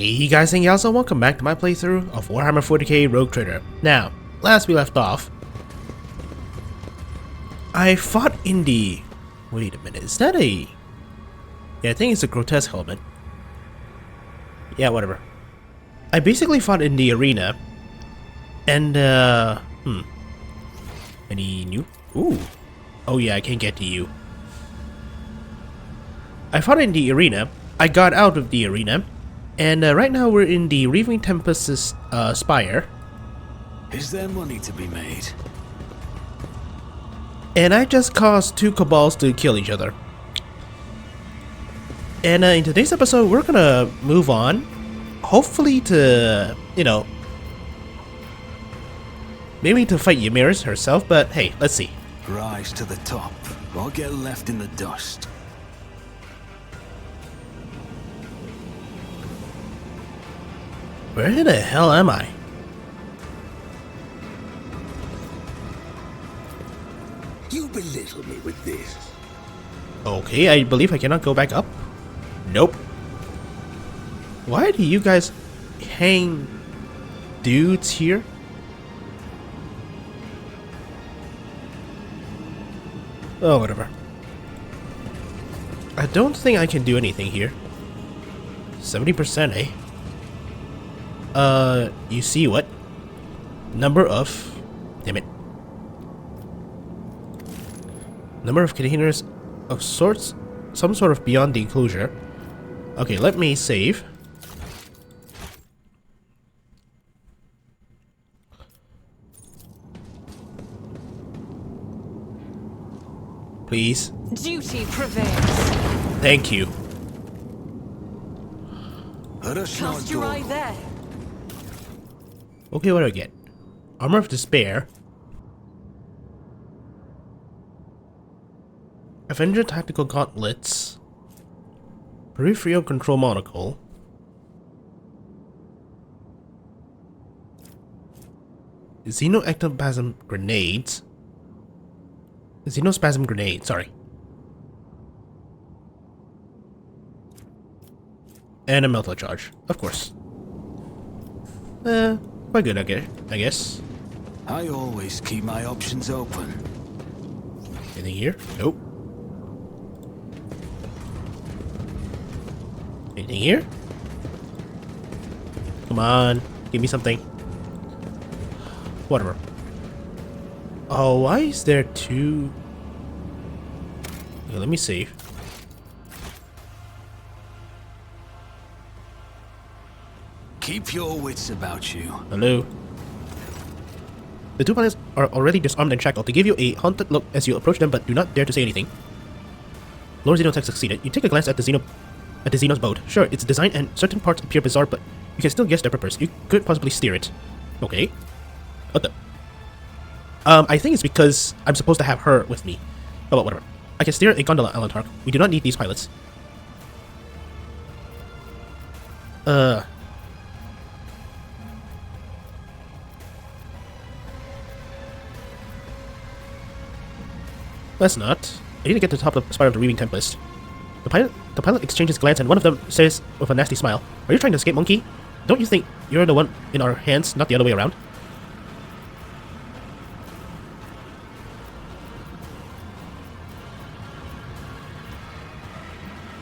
Hey guys and gals, and welcome back to my playthrough of Warhammer 40k Rogue Trader. Now, last we left off, I fought in the... Wait a minute, is that a... Yeah, I think it's a grotesque helmet. Yeah, whatever. I basically fought in the arena, and any new? Ooh. Oh yeah, I can't get to you. I fought in the arena, I got out of the arena, and right now we're in the Reaving Tempest's spire. Is there money to be made? And I just caused two Cabals to kill each other. And in today's episode, we're gonna move on, hopefully to, you know, maybe to fight Ymir's herself, but hey, let's see. Rise to the top, or get left in the dust. Where the hell am I? You belittle me with this. Okay, I believe I cannot go back up. Nope. Why do you guys hang dudes here? Oh, whatever. I don't think I can do anything here. 70%, eh? You see what? Number of... Damn it. Number of containers of sorts... Some sort of beyond the enclosure. Okay, let me save. Please. Duty prevails. Thank you. Cast your eye there. Okay, what do I get? Armor of Despair. Avenger Tactical Gauntlets. Peripheral Control Monocle. Xenoectoplasm Grenades. Xenospasm Grenade, sorry. And a Melta Charge, of course. Quite good, I guess. I always keep my options open. Anything here? Nope. Anything here? Come on, give me something. Whatever. Oh, why is there two? Okay, let me save. Keep your wits about you. Hello. The two pilots are already disarmed and shackled. They give you a haunted look as you approach them, but do not dare to say anything. Lord Xenotech succeeded. You take a glance at the Xenos boat. Sure, its design and certain parts appear bizarre, but you can still guess their purpose. You could possibly steer it. Okay. What the? I think it's because I'm supposed to have her with me. Oh, well, whatever. I can steer a gondola, Alantark. We do not need these pilots. Let's not. I need to get to the top of the spire of the Reaving Tempest. The pilot exchanges glance, and one of them says with a nasty smile, "Are you trying to escape, monkey? Don't you think you're the one in our hands, not the other way around?"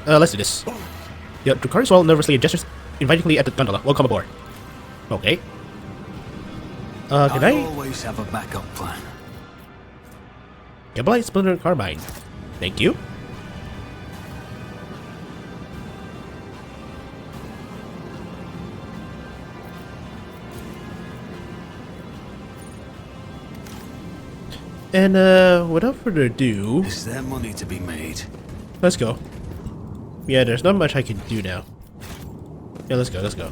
Let's do this. Yeah, Drukhari swallows nervously and gestures invitingly at the gondola. Welcome aboard. Okay. Can I always have a backup plan. Gabalite Splinter Carbine. Thank you. And without further ado, is there money to be made? Let's go. Yeah, there's not much I can do now. Yeah, let's go, let's go.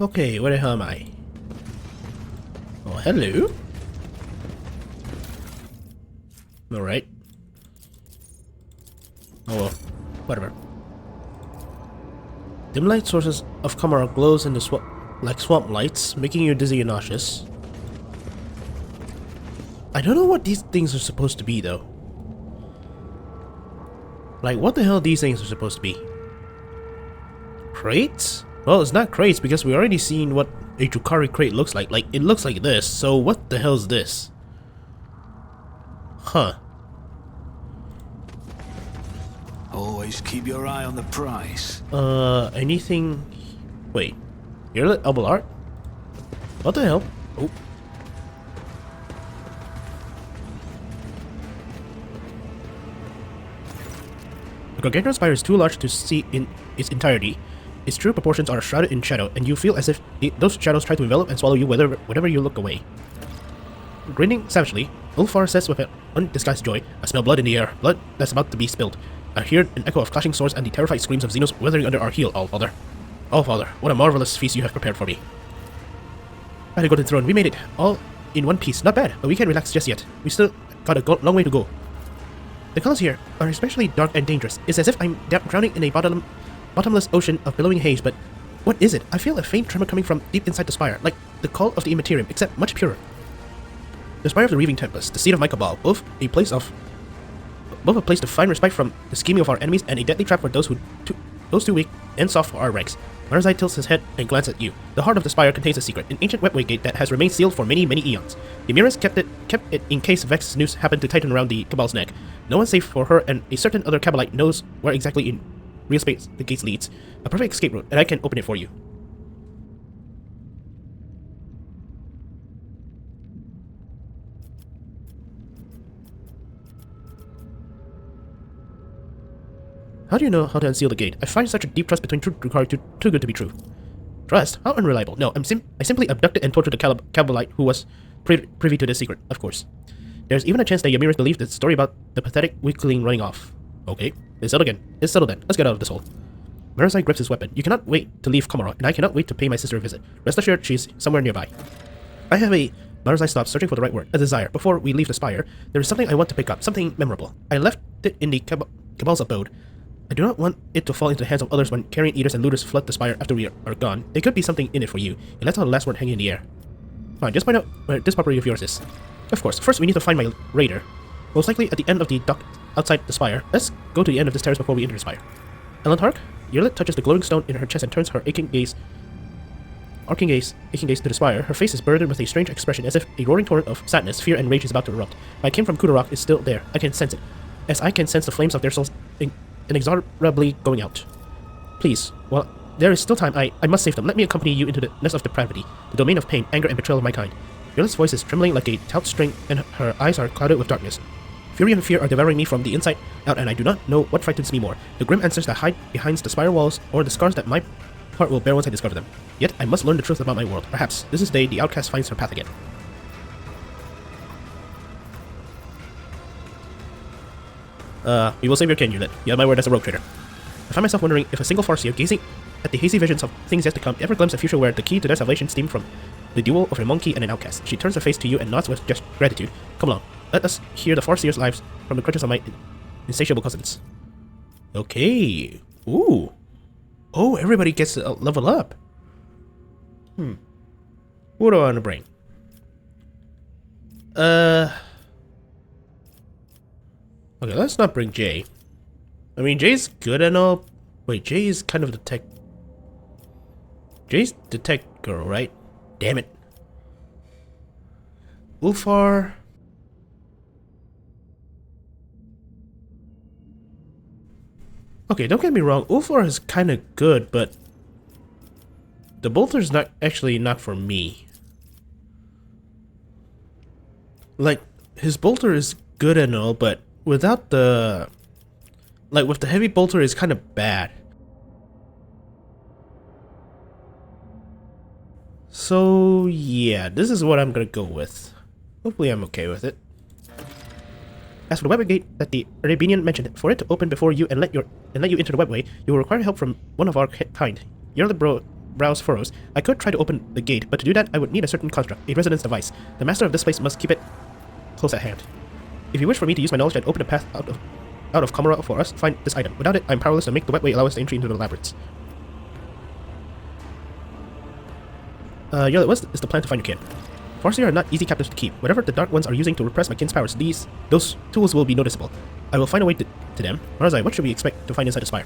Okay, where the hell am I? Oh, hello. Alright. Oh well, whatever. Dim light sources of camera glows in the like swamp lights, making you dizzy and nauseous. I don't know what these things are supposed to be though. Like, what the hell these things are supposed to be? Crates? Well, it's not crates because we already seen what a Drukhari crate looks like. Like, it looks like this, so what the hell is this? Huh. Always keep your eye on the price. Anything... Wait. Earlet elbow art? What the hell? Oh. The Gargantuan spire is too large to see in its entirety. Its true proportions are shrouded in shadow, and you feel as if those shadows try to envelop and swallow you whenever you look away. Grinning savagely, Ulfar says with an undisguised joy, "I smell blood in the air, blood that's about to be spilled. I hear an echo of clashing swords and the terrified screams of Xenos withering under our heel, Allfather. Allfather, what a marvelous feast you have prepared for me." By the Golden Throne, we made it, all in one piece. Not bad, but we can't relax just yet. We still got a long way to go. The colors here are especially dark and dangerous. It's as if I'm drowning in a bottomless ocean of billowing haze, but what is it? I feel a faint tremor coming from deep inside the spire, like the call of the Immaterium, except much purer. The spire of the Reaving Tempest, the seat of my cabal, both a place to find respite from the scheming of our enemies and a deadly trap for those too weak and soft for our ranks. Marzai tilts his head and glances at you. The heart of the spire contains a secret, an ancient webway gate that has remained sealed for many, many eons. The Mirrors kept it in case Vex's noose happened to tighten around the cabal's neck. No one save for her and a certain other cabalite knows where exactly in real space the gate leads. A perfect escape route, and I can open it for you. How do you know how to unseal the gate? I find such a deep trust between Drukhari too good to be true. Trust? How unreliable. No, I simply abducted and tortured the cabalite who was privy to this secret, of course. There's even a chance that Yamiris believed the story about the pathetic weakling running off. Okay, it's settled again. It's settled then. Let's get out of this hole. Marazai grips his weapon. You cannot wait to leave Komarok, and I cannot wait to pay my sister a visit. Rest assured, she's somewhere nearby. I have a... Marazai stops, searching for the right word. A desire. Before we leave the spire, there is something I want to pick up. Something memorable. I left it in the cabal's abode. I do not want it to fall into the hands of others when carrion eaters and looters flood the spire after we are gone. There could be something in it for you. It lets out the last word hanging in the air. Fine, just find out where this property of yours is. Of course, first we need to find my raider. Most likely at the end of the dock outside the spire. Let's go to the end of this terrace before we enter the spire. Ellen Hark? Yerlit touches the glowing stone in her chest and turns her aching gaze to the spire. Her face is burdened with a strange expression, as if a roaring torrent of sadness, fear, and rage is about to erupt. My kin from Kudarok is still there. I can sense it, as I can sense the flames of their souls inexorably going out. Please, while there is still time, I must save them. Let me accompany you into the nest of depravity, the domain of pain, anger, and betrayal of my kind. Yerlit's voice is trembling like a taut string, and her eyes are clouded with darkness. Fury and fear are devouring me from the inside out, and I do not know what frightens me more, the grim answers that hide behind the spire walls, or the scars that my heart will bear once I discover them. Yet, I must learn the truth about my world. Perhaps, this is the day the outcast finds her path again. We will save your kin, Yerlit. You have my word as a rogue trader. I find myself wondering if a single Farseer, gazing at the hazy visions of things yet to come, ever glimpsed a future where the key to their salvation stemmed from the duel of a monkey and an outcast. She turns her face to you and nods with just gratitude. Come along. Let us hear the Farseer's lives from the crutches of my insatiable cousins. Okay. Ooh. Oh, everybody gets a level up. What do I want to bring? Okay, let's not bring Jay. I mean, Jay's good and all. Wait, Jay is kind of the tech... Jay's the tech girl, right? Damn it. Ulfar... Okay, don't get me wrong, Ulfar is kind of good, but... The bolter's not for me. Like, his bolter is good and all, but without the... Like, with the heavy bolter, it's kind of bad. So, yeah, this is what I'm gonna go with. Hopefully I'm okay with it. As for the webway gate that the Arabian mentioned, for it to open before you and let you into the webway, you will require help from one of our kind. Yerlit brows furrows. I could try to open the gate, but to do that I would need a certain construct, a resonance device. The master of this place must keep it close at hand. If you wish for me to use my knowledge and open a path out of Kamara for us, find this item. Without it, I'm powerless to make the webway allow us entry into the labyrinths. Yerlit, what is the plan to find your kin? Farseer are not easy captives to keep. Whatever the Dark Ones are using to repress my kin's powers, those tools will be noticeable. I will find a way to to them. Marazai, what should we expect to find inside the spire?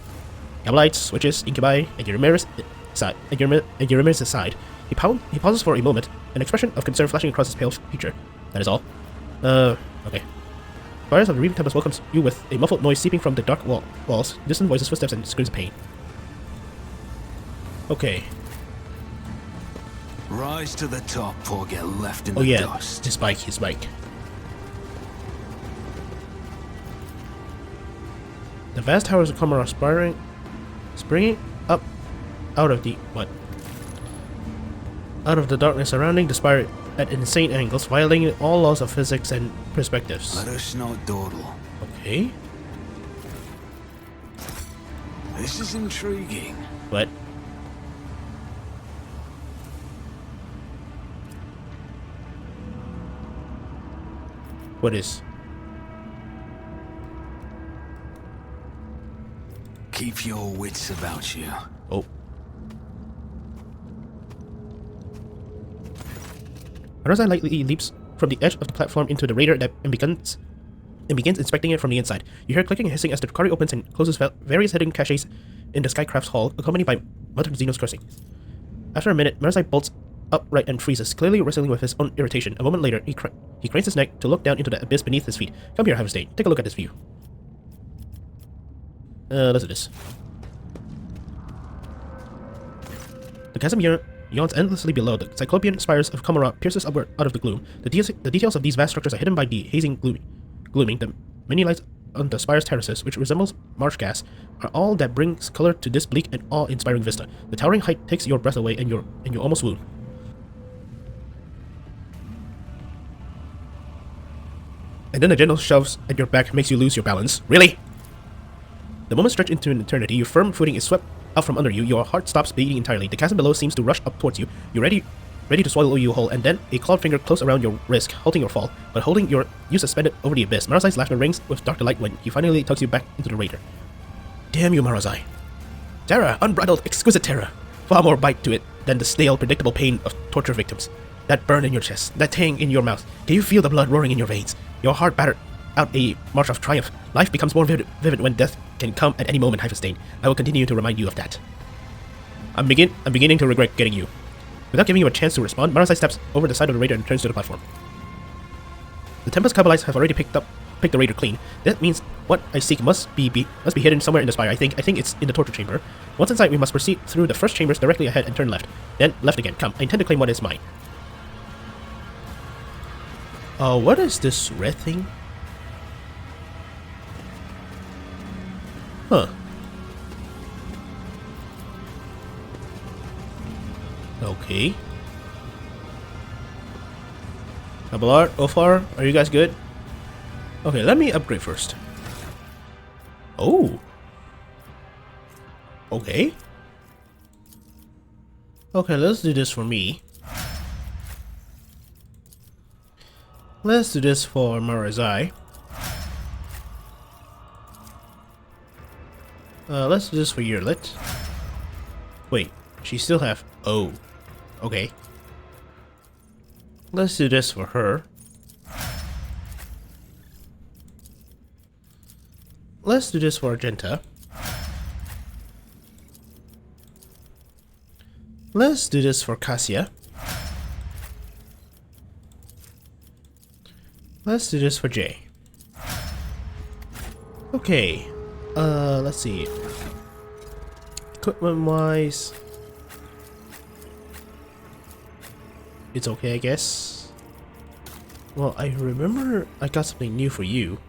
Gabalites, switches, incubi, and Uramir's side. Uramir's side. He pauses for a moment, an expression of concern flashing across his pale feature. That is all. Okay. Spires of the Reaping Tempest welcomes you with a muffled noise seeping from the dark walls, distant voices, footsteps, and screams of pain. Okay. Rise to the top or get left in Oh the yeah, dust. his bike. The vast towers of Kamara springing up out of the out of the darkness surrounding the spire at insane angles, violating all laws of physics and perspectives. Let us not dawdle. Okay, This is intriguing. but what is? Keep your wits about you. Oh. Marazai lightly leaps from the edge of the platform into the radar and begins inspecting it from the inside. You hear clicking and hissing as the Tukari opens and closes various hidden caches in the Skycraft's hull, accompanied by muttered Xenos cursing. After a minute, Marazai bolts upright and freezes, clearly wrestling with his own irritation. A moment later, he cranes his neck to look down into the abyss beneath his feet. Come here, State. Take a look at this view. Let's do this. The chasm yawns endlessly below. The cyclopean spires of Kamara pierces upward out of the gloom. The details of these vast structures are hidden by the hazing glooming. The many lights on the spire's terraces, which resembles marsh gas, are all that brings color to this bleak and awe-inspiring vista. The towering height takes your breath away, and you almost swoon. And then a gentle shove at your back makes you lose your balance. Really? The moment stretch into an eternity, your firm footing is swept out from under you, your heart stops beating entirely. The chasm below seems to rush up towards you. You're ready to swallow you whole, and then a clawed finger close around your wrist, halting your fall, but holding you suspended over the abyss. Marazai's laughter rings with dark delight when he finally tugs you back into the raider. Damn you, Marazai. Terror, unbridled, exquisite terror. Far more bite to it than the stale, predictable pain of torture victims. That burn in your chest, that tang in your mouth. Can you feel the blood roaring in your veins? Your heart battered out a march of triumph. Life becomes more vivid when death can come at any moment, Hyphostate. I will continue to remind you of that. I'm beginning to regret getting you. Without giving you a chance to respond, Marazai steps over the side of the raider and turns to the platform. The Tempest Kabbalites have already picked the raider clean. That means what I seek must be hidden somewhere in the spire. I think it's in the torture chamber. Once inside, we must proceed through the first chambers directly ahead and turn left. Then left again. Come, I intend to claim what is mine. What is this red thing? Huh. Okay. Abelard, Ofar, are you guys good? Okay, let me upgrade first. Oh. Okay. Okay, let's do this for me. Let's do this for Marazai. Let's do this for Yerlit. Wait, she still have... Oh. Okay. Let's do this for her. Let's do this for Argenta. Let's do this for Cassia. Let's do this for Jay. Okay. Let's see. Equipment wise, it's okay, I guess. Well, I remember I got something new for you.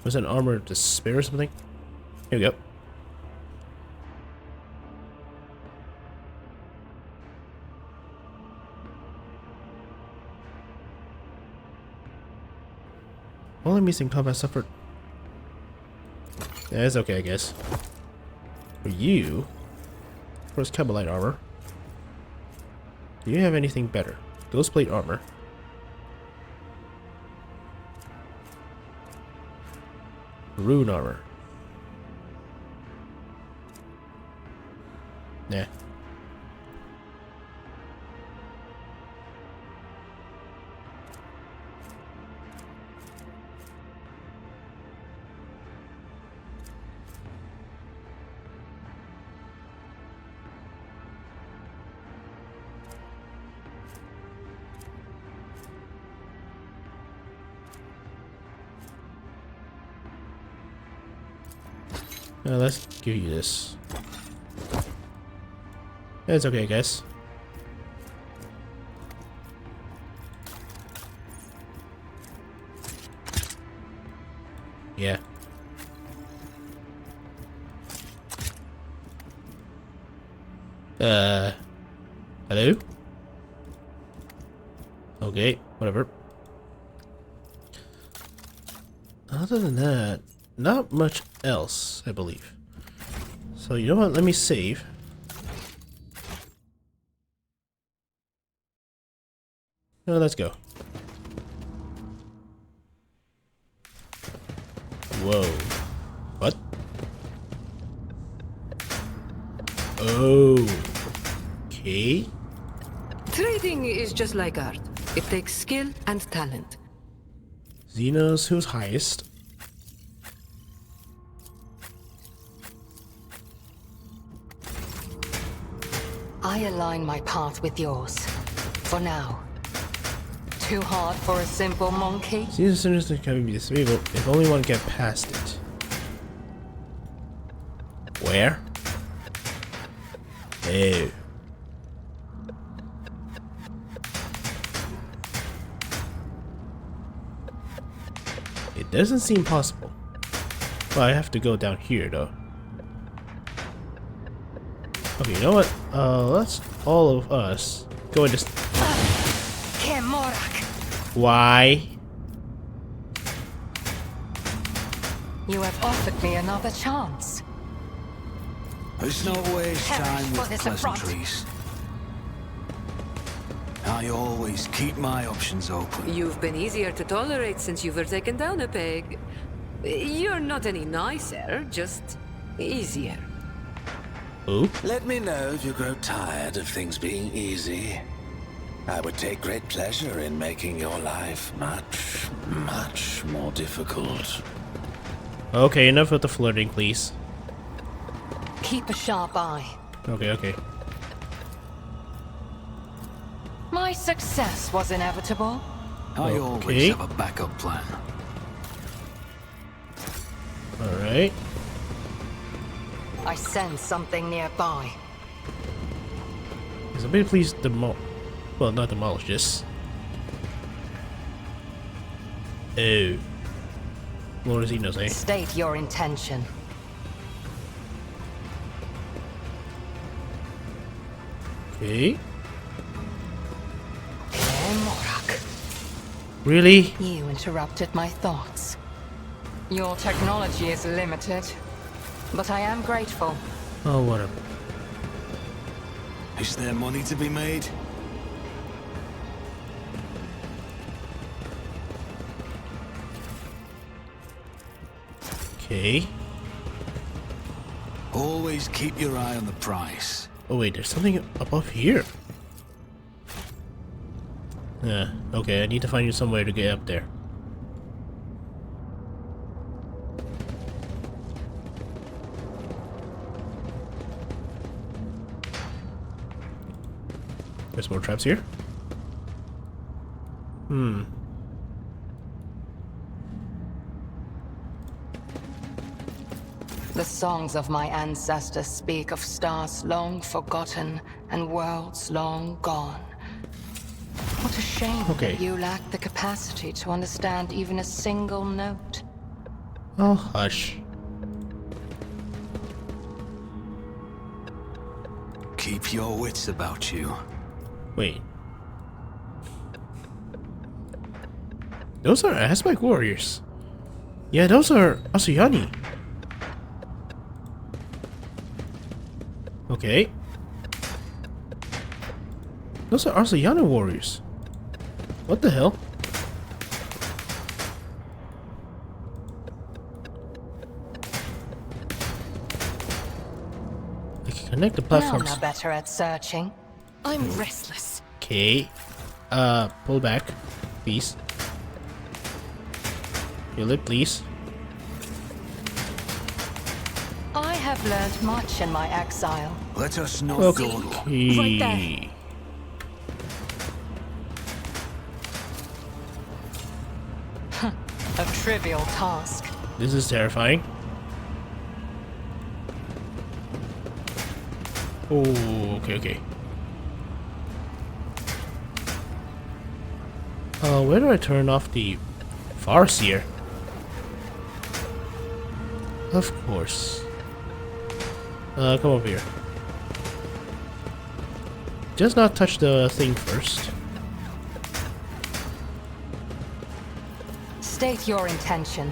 Was it an armor to spare or something? Here we go. Only missing combat suffered. Yeah, it's okay, I guess. For you, first Kabbalite armor. Do you have anything better? Ghost plate armor. Rune armor. Nah. Let's give you this. It's okay, I guess. Yeah. Hello? Okay, whatever. Other than that, not much else, I believe. So you know what, let me save. Now let's go. Whoa. What? Oh. Okay. Trading is just like art. It takes skill and talent. Xenos, who's highest? I align my path with yours. For now. Too hard for a simple monkey? Xenos sinister can be disabled if only one get past it. Where? Oh. It doesn't seem possible. Well, I have to go down here though. Okay, you know what? Let's all of us go into. Why? You have offered me another chance. Let's not waste time for with this affront. pleasantries. I always keep my options open. You've been easier to tolerate since you were taken down a peg. You're not any nicer, just easier. Oh? Let me know if you grow tired of things being easy. I would take great pleasure in making your life much, much more difficult. Okay, enough with the flirting, please. Keep a sharp eye. Okay, okay. My success was inevitable. I always have a backup plan. Alright. I sense something nearby. Can somebody please demolish? Well, not demolish, just. Oh. Lord Xenos, eh? State your intention. Okay. Morak. Really? You interrupted my thoughts. Your technology is limited, but I am grateful. Oh, whatever. Is there money to be made? Okay. Always keep your eye on the price. Oh wait, there's something above here. Yeah, okay, I need to find you somewhere to get up there. There's more traps here. The songs of my ancestors speak of stars long forgotten and worlds long gone. What a shame Okay. that you lack the capacity to understand even a single note. Oh, hush. Keep your wits about you. Wait. Those are Aztec warriors. Yeah, those are Asuyani. Okay. Those are Asuyani warriors. What the hell? I can connect the Now platforms. I'm better at searching. I'm restless. Okay. Pull back, please. Heal it, please. I have learned much in my exile. Let us not dawdle. Okay. Right there. A trivial task. This is terrifying. Oh, okay. Where do I turn off the Farseer? Of course. Come over here. Just not touch the thing first. State your intention.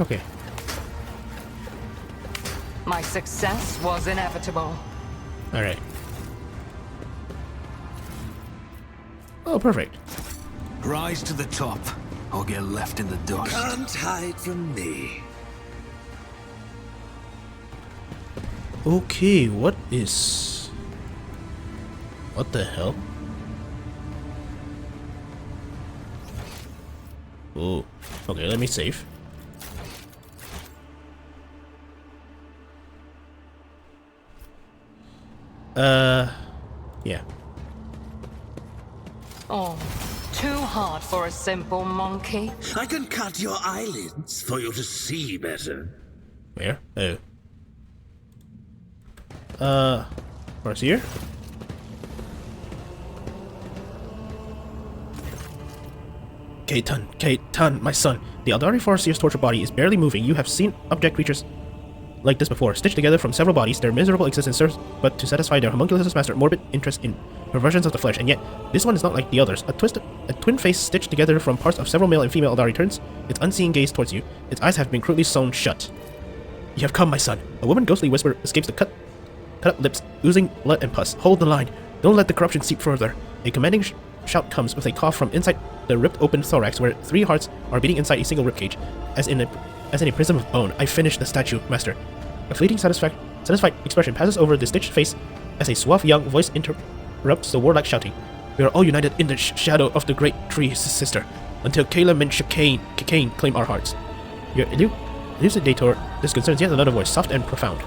Okay. My success was inevitable. Alright. Oh, perfect. Rise to the top, or get left in the dust. Can't hide from me. Okay, what is... What the hell? Oh, okay, let me save. Yeah. Oh, too hard for a simple monkey. I can cut your eyelids for you to see better. Where? Oh. Where's here? Keitan, my son. The Aldari Farseer's tortured body is barely moving. You have seen object creatures like this before. Stitched together from several bodies, their miserable existence serves but to satisfy their homunculus master morbid interest in perversions of the flesh, and yet this one is not like the others. A twin face stitched together from parts of several male and female Aldari turns its unseeing gaze towards you. Its eyes have been crudely sewn shut. You have come, my son. A woman's ghostly whisper escapes the cut up lips, oozing blood and pus. Hold the line. Don't let the corruption seep further. A commanding shout comes with a cough from inside the ripped open thorax, where 3 hearts are beating inside a single ribcage, as in a prism of bone. I finished the statue, master. A fleeting satisfied expression passes over the stitched face as a suave young voice interrupts the warlike shouting. We are all united in the shadow of the great tree, sister, until Caleb and Chicane claim our hearts. Your elucidator disconcerts yet another voice, soft and profound.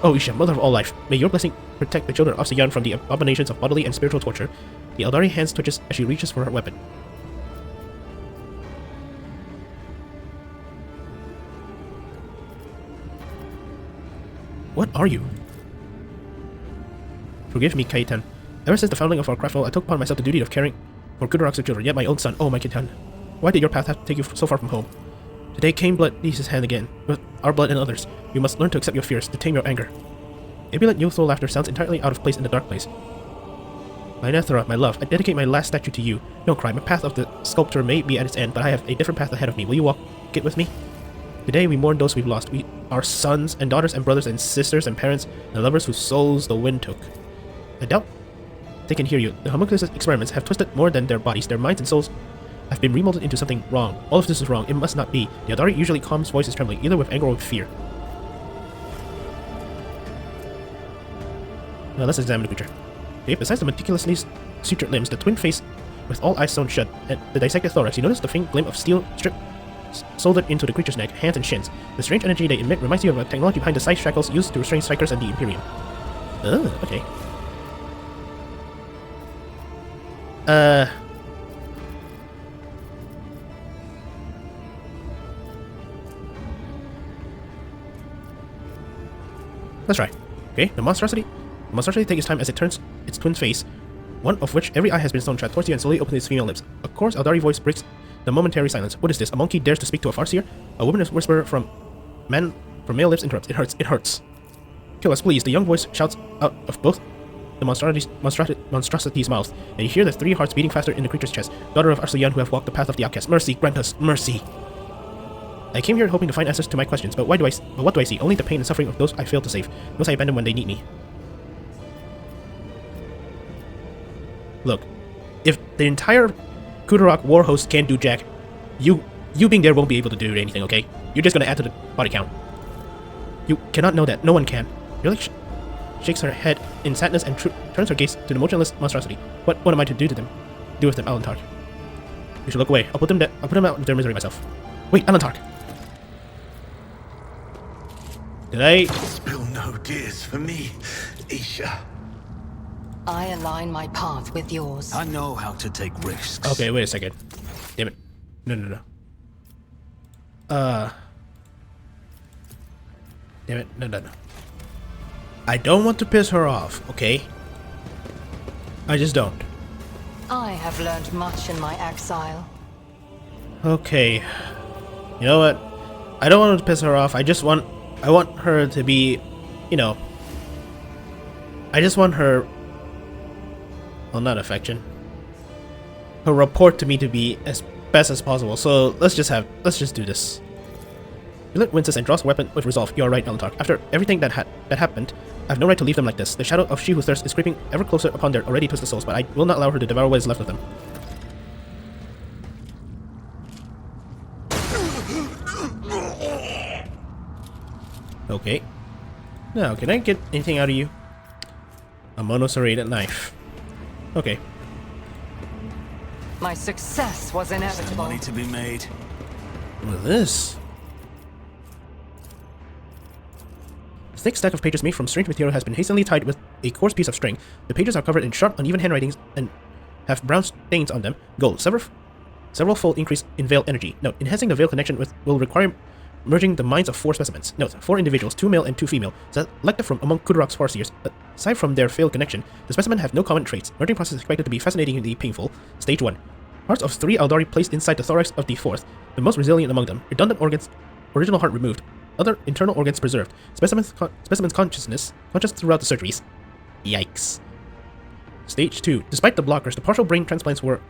Oh, Isha, mother of all life, may your blessing protect the children of Siyan from the abominations of bodily and spiritual torture. The Aldari hands twitches as she reaches for her weapon. What are you? Forgive me, Keitan. Ever since the founding of our craftful, I took upon myself the duty of caring for Kudarak's children, yet my own son, oh my Keitan. Why did your path have to take you so far from home? Today, Cain blood leaves his hand again, with our blood and others. You must learn to accept your fears, to tame your anger. Ebullient youthful laughter sounds entirely out of place in the dark place. My Nethra, my love, I dedicate my last statue to you. Don't cry, my path of the sculptor may be at its end, but I have a different path ahead of me. Will you walk it with me? Today we mourn those we've lost. We are sons and daughters and brothers and sisters and parents and lovers whose souls the wind took. I doubt they can hear you. The homunculus experiments have twisted more than their bodies. Their minds and souls have been remolded into something wrong. All of this is wrong. It must not be. The Aldari usually calms voices trembling, either with anger or with fear. Now let's examine the creature. Okay, besides the meticulously sutured limbs, the twin face with all eyes sewn shut, and the dissected thorax, you notice the faint gleam of steel strip soldered into the creature's neck, hands, and shins. The strange energy they emit reminds you of a technology behind the scythe shackles used to restrain strikers and the Imperium. Oh, okay. Let's try. Okay, the monstrosity takes its time as it turns its twin face, one of which every eye has been sewn shut, towards you and slowly opens its female lips. A coarse Aldari voice breaks the momentary silence. What is this? A monkey dares to speak to a Farseer? A woman's whisper from male lips interrupts. It hurts. It hurts. Kill us, please. The young voice shouts out of both the monstrosity's mouth, and you hear the 3 hearts beating faster in the creature's chest. Daughter of Arsayan, who have walked the path of the outcast. Mercy, grant us mercy. I came here hoping to find answers to my questions, but what do I see? Only the pain and suffering of those I failed to save, those I abandon when they need me. Look, if the entire Kudarak war host can't do jack, you being there won't be able to do anything, okay? You're just gonna add to the body count. You cannot know that. No one can. Yurlik shakes her head in sadness and turns her gaze to the motionless monstrosity. What am I to do with them, Alantark? You should look away. I'll put them out of their misery myself. Wait, Alantark. Did I... Spill no tears for me, Isha. I align my path with yours. I know how to take risks. Okay, wait a second. Damn it. No. Damn it. No. I don't want to piss her off, okay? I just don't. I have learned much in my exile. Okay. You know what? I don't want to piss her off. I want her to be, you know, I just want her, well, not affection, her rapport to me to be as best as possible. So let's just do this. Yulet winces and draws a weapon with resolve. You are right, Alantark. After everything that happened, I have no right to leave them like this. The shadow of she who thirsts is creeping ever closer upon their already twisted souls, but I will not allow her to devour what is left of them. Okay. Now, can I get anything out of you? A mono-serrated knife. Okay. My success was Some inevitable. money to be made. What is this? A thick stack of pages made from strange material has been hastily tied with a coarse piece of string. The pages are covered in sharp, uneven handwritings and have brown stains on them. Goal. Several-fold increase in veil energy. Note, enhancing the veil connection will require merging the minds of 4 specimens. Note, 4 individuals, 2 male and 2 female, selected from among Kudurok's farseers. Aside from their veil connection, the specimen have no common traits. Merging process is expected to be fascinatingly painful. Stage 1. Hearts of 3 Aldari placed inside the thorax of the 4th, the most resilient among them. Redundant organs, original heart removed. Other internal organs preserved. Specimen's conscious throughout the surgeries. Yikes. Stage 2. Despite the blockers, the partial brain transplants were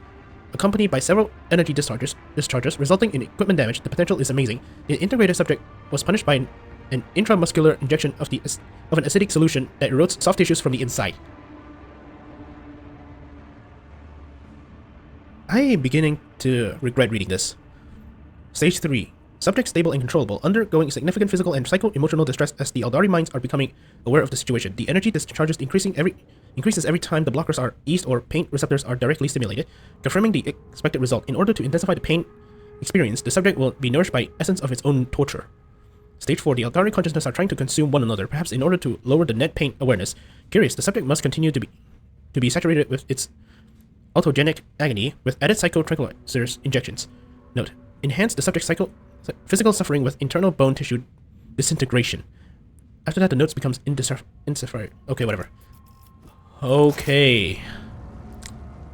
accompanied by several energy discharges, resulting in equipment damage. The potential is amazing. The integrated subject was punished by an intramuscular injection of an acidic solution that erodes soft tissues from the inside. I am beginning to regret reading this. Stage 3. Subject stable and controllable, undergoing significant physical and psycho-emotional distress as the Aldari minds are becoming aware of the situation. The energy discharges increases every time the blockers are eased or pain receptors are directly stimulated, confirming the expected result. In order to intensify the pain experience, the subject will be nourished by essence of its own torture. Stage 4. The Aldari consciousness are trying to consume one another, perhaps in order to lower the net pain awareness. Curious, the subject must continue to be saturated with its autogenic agony with added psycho-tranquilizers injections. Note, enhance the subject's physical suffering with internal bone tissue disintegration. After that, the notes becomes indecipherable. Okay, whatever. Okay.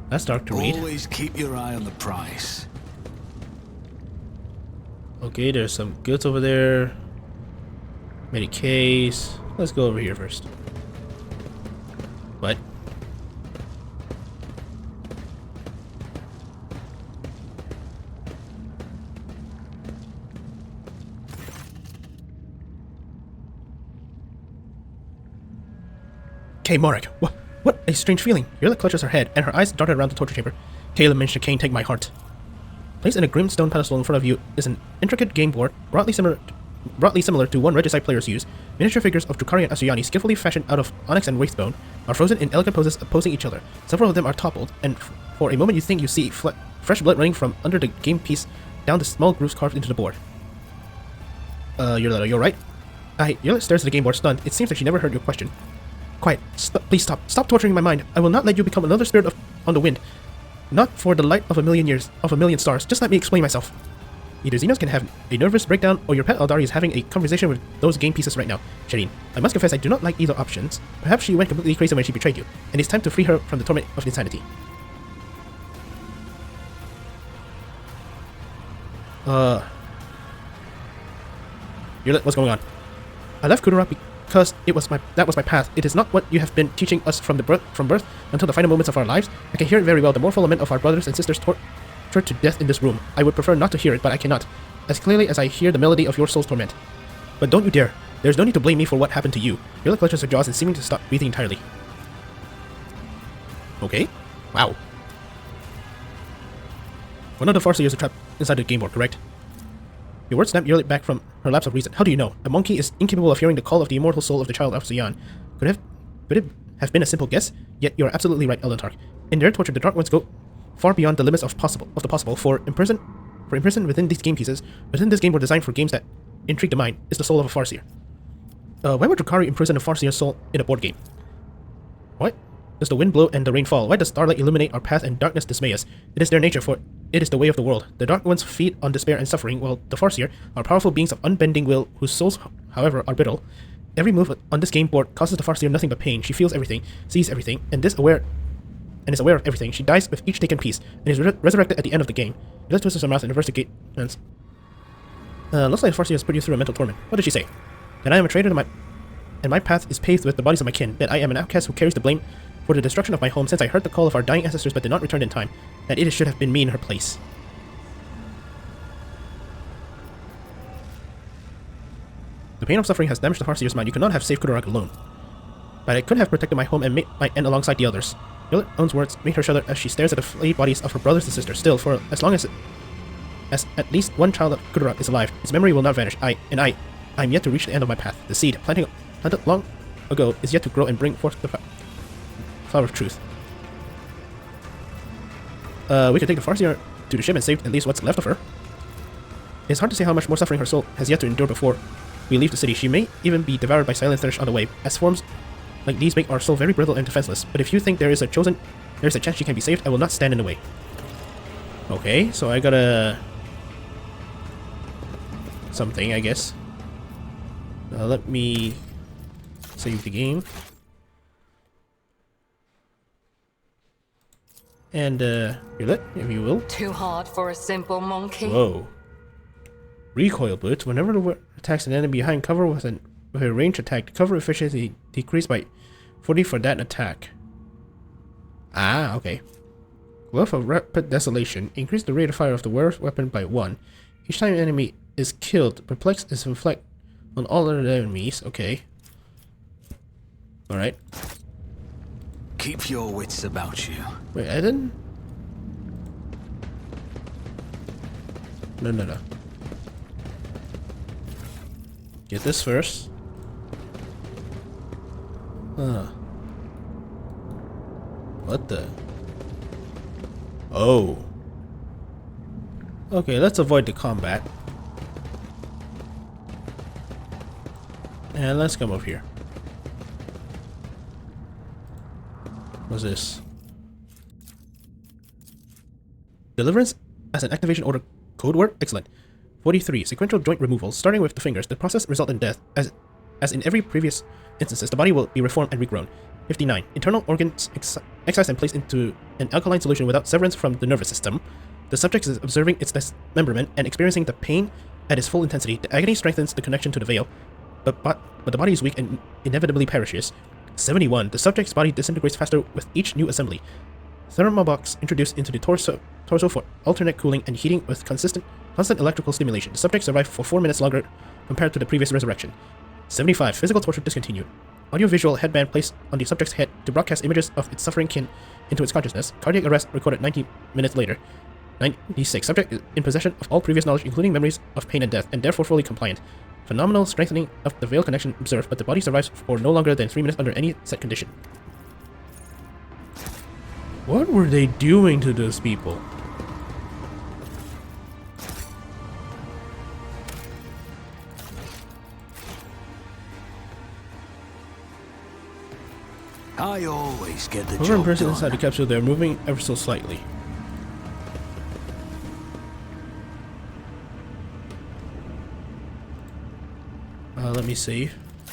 That's dark to read. Always keep your eye on the prize. Okay, there's some goods over there. Many Ks. Let's go over here first. What? Okay, Marek. What a strange feeling. Yurla clutches her head, and her eyes darted around the torture chamber. Caleb mentioned Kane, take my heart. Placed in a grim stone pedestal in front of you is an intricate game board, broadly similar to one Regicide players use. Miniature figures of Drukhari and Asuyani, skillfully fashioned out of onyx and wraithbone, are frozen in elegant poses opposing each other. Several of them are toppled, and for a moment you think you see fresh blood running from under the game piece down the small grooves carved into the board. Yurla, you're right? Yurla stares at the game board, stunned. It seems like she never heard your question. Quiet. Please stop. Stop torturing my mind. I will not let you become another spirit on the wind. Not for the light of a million stars. Just let me explain myself. Either Xenos can have a nervous breakdown, or your pet Aldari is having a conversation with those game pieces right now. Shireen, I must confess I do not like either options. Perhaps she went completely crazy when she betrayed you, and it's time to free her from the torment of insanity. What's going on? I left Kudurok because that was my path. It is not what you have been teaching us from birth until the final moments of our lives. I can hear it very well, the mournful lament of our brothers and sisters tortured to death in this room. I would prefer not to hear it, but I cannot, as clearly as I hear the melody of your soul's torment. But don't you dare. There's no need to blame me for what happened to you. Yurla clutches her jaws and seeming to stop breathing entirely. Okay. Wow. One of the farseers are trapped inside the game board, correct? Your words snapped Yurla back from her lapse of reason. How do you know? A monkey is incapable of hearing the call of the immortal soul of the child of Zion. Could it have been a simple guess? Yet you are absolutely right, Eldentark. In their torture, the Dark Ones go far beyond the limits of the possible. For imprisoned within these game pieces, within this game board designed for games that intrigue the mind, is the soul of a farseer. Why would Drukhari imprison a farseer's soul in a board game? What? does the wind blow and the rain fall? Why does starlight illuminate our path and darkness dismay us? It is their nature, for it is the way of the world. The dark ones feed on despair and suffering, while the Farseer are powerful beings of unbending will, whose souls, however, are brittle. Every move on this game board causes the Farseer nothing but pain. She feels everything, sees everything, and is aware of everything. She dies with each taken piece, and is resurrected at the end of the game. Let's twist her mouth and reverse the gate. Looks like the Farseer has put you through a mental torment. What did she say? That I am a traitor and my path is paved with the bodies of my kin. That I am an outcast who carries the blame for the destruction of my home, since I heard the call of our dying ancestors but did not return in time. That it should have been me in her place. The pain of suffering has damaged the Farseer's mind. You could not have saved Kudarak alone. But I could have protected my home and made my end alongside the others. Your own words made her shudder as she stares at the flayed bodies of her brothers and sisters. Still, for as long as at least one child of Kudarak is alive, his memory will not vanish. I am yet to reach the end of my path. The seed, planted long ago, is yet to grow and bring forth the flower of truth. We can take the Farseer to the ship and save at least what's left of her. It's hard to say how much more suffering her soul has yet to endure before we leave the city. She may even be devoured by silent thirst on the way, as forms like these make our soul very brittle and defenseless. But if you think there is a chance she can be saved, I will not stand in the way. Okay, so I gotta... something, I guess. Let me save the game. And, reload, if you will. Too hard for a simple monkey. Whoa. Recoil boots. Whenever the wearer attacks an enemy behind cover with a ranged attack, the cover efficiency decreased by 40 for that attack. Ah, okay. Glove of Rapid Desolation. Increase the rate of fire of the wearer's weapon by 1. Each time an enemy is killed, Perplex is inflict on all other enemies. Okay. Alright. Keep your wits about you. Wait, I didn't... No. Get this first. What the? Oh. Okay, let's avoid the combat. And let's come over here. What's this? Deliverance as an activation order code word? Excellent. 43. Sequential joint removal. Starting with the fingers, the process results in death. As in every previous instances, the body will be reformed and regrown. 59. Internal organs excised and placed into an alkaline solution without severance from the nervous system. The subject is observing its dismemberment and experiencing the pain at its full intensity. The agony strengthens the connection to the veil, but the body is weak and inevitably perishes. 71. The subject's body disintegrates faster with each new assembly. Thermobox introduced into the torso for alternate cooling and heating with constant electrical stimulation. The subject survived for 4 minutes longer compared to the previous resurrection. 75. Physical torture discontinued. Audiovisual headband placed on the subject's head to broadcast images of its suffering kin into its consciousness. Cardiac arrest recorded 90 minutes later. 96. Subject in possession of all previous knowledge, including memories of pain and death, and therefore fully compliant. Phenomenal strengthening of the veil connection observed, but the body survives for no longer than 3 minutes under any set condition. What were they doing to those people? I always get the Whoever job impersonates done. inside the capsule, they're moving ever so slightly. Let me save.